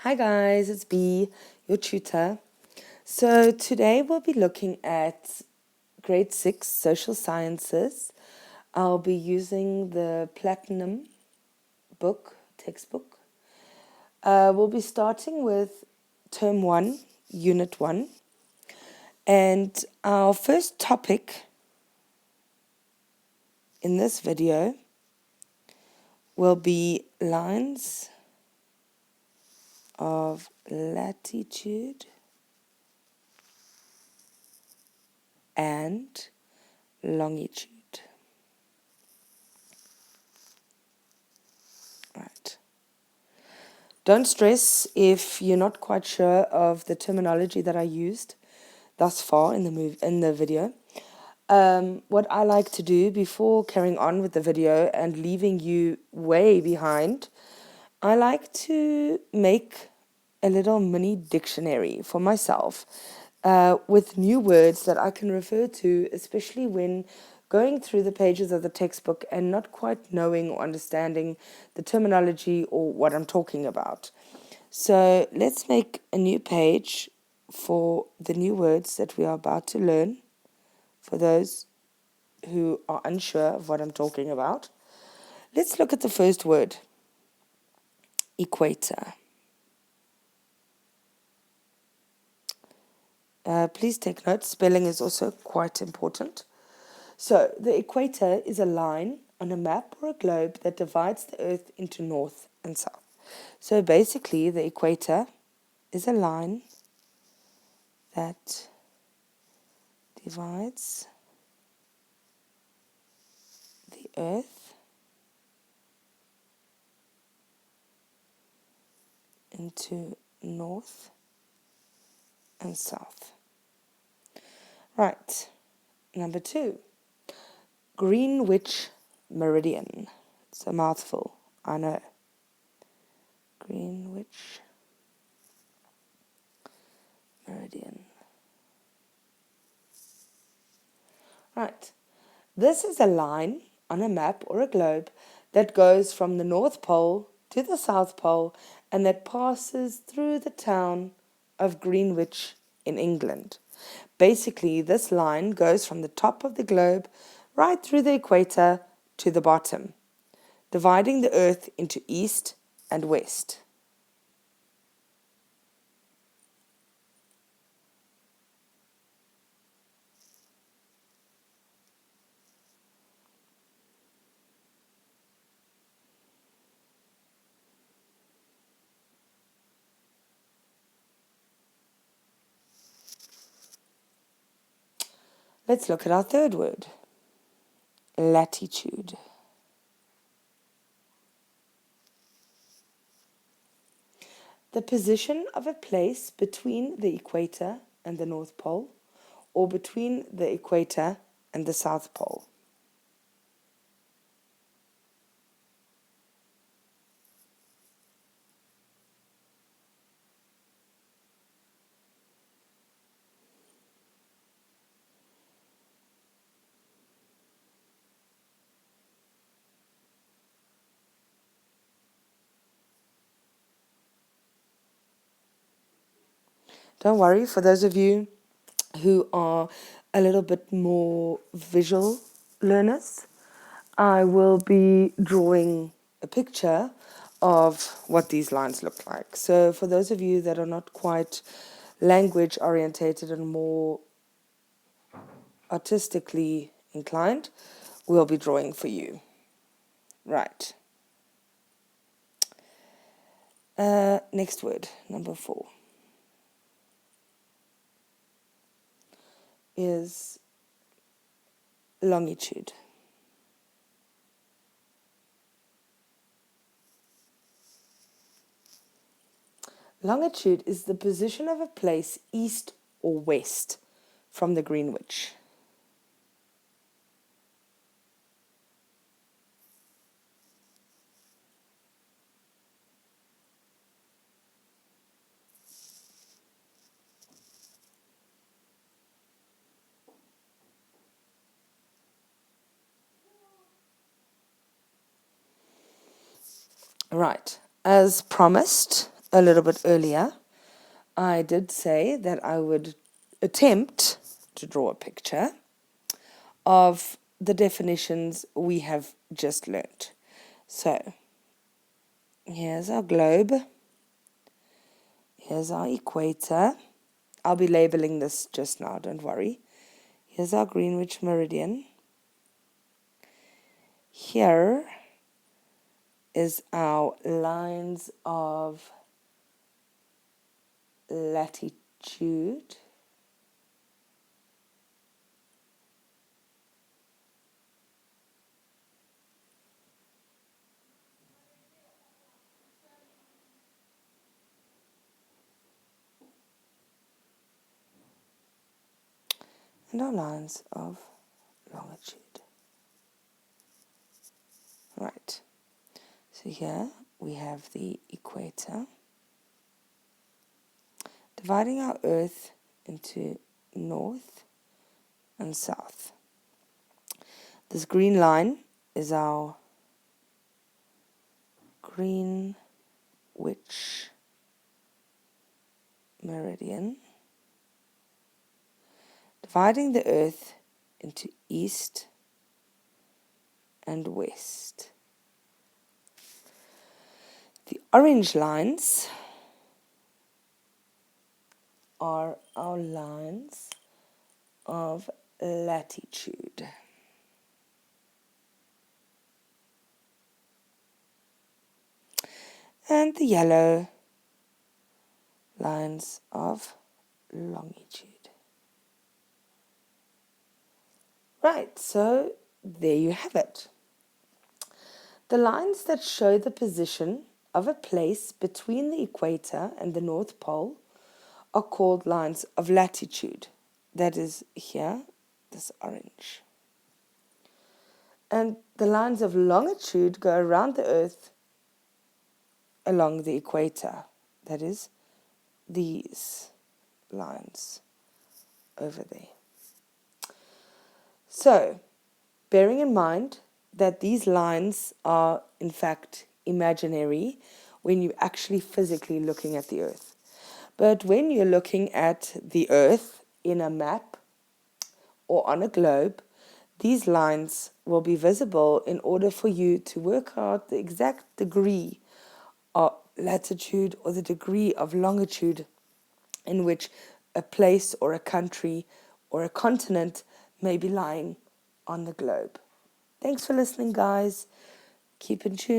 Hi guys, it's B, your tutor. So today we'll be looking at grade 6 social sciences. I'll be using the Platinum textbook. We'll be starting with Term 1, Unit 1. And our first topic in this video will be lines of latitude and longitude. Right. Don't stress if you're not quite sure of the terminology that I used thus far in the video. What I like to do before carrying on with the video and leaving you way behind, I like to make a little mini dictionary for myself with new words that I can refer to, especially when going through the pages of the textbook and not quite knowing or understanding the terminology or what I'm talking about. So let's make a new page for the new words that we are about to learn, for those who are unsure of what I'm talking about. Let's look at the first word, equator. Please take note, spelling is also quite important. So, the equator is a line on a map or a globe that divides the Earth into north and south. So, basically, the equator is a line that divides the Earth into north and south. Right, number 2, Greenwich Meridian. It's a mouthful, I know. Greenwich Meridian. Right, this is a line on a map or a globe that goes from the North Pole to the South Pole and that passes through the town of Greenwich in England. Basically, this line goes from the top of the globe right through the equator to the bottom, dividing the Earth into east and west. Let's look at our third word, latitude. The position of a place between the equator and the North Pole, or between the equator and the South Pole. Don't worry, for those of you who are a little bit more visual learners, I will be drawing a picture of what these lines look like. So for those of you that are not quite language orientated and more artistically inclined, we'll be drawing for you. Right. Next word, number 4, is longitude. Longitude is the position of a place east or west from the Greenwich. Right, as promised, a little bit earlier, I did say that I would attempt to draw a picture of the definitions we have just learnt. So, here's our globe. Here's our equator. I'll be labeling this just now, don't worry. Here's our Greenwich meridian. Here is our lines of latitude. And our lines of longitude. Right. So here we have the equator, dividing our Earth into north and south. This green line is our Greenwich meridian, dividing the Earth into east and west. The orange lines are our lines of latitude. And the yellow lines of longitude. Right, so there you have it. The lines that show the position of a place between the equator and the North Pole are called lines of latitude. That is here, this orange. And the lines of longitude go around the Earth along the equator. That is these lines over there. So, bearing in mind that these lines are in fact imaginary when you're actually physically looking at the Earth. But when you're looking at the Earth in a map or on a globe, these lines will be visible in order for you to work out the exact degree of latitude or the degree of longitude in which a place or a country or a continent may be lying on the globe. Thanks for listening, guys. Keep in tune.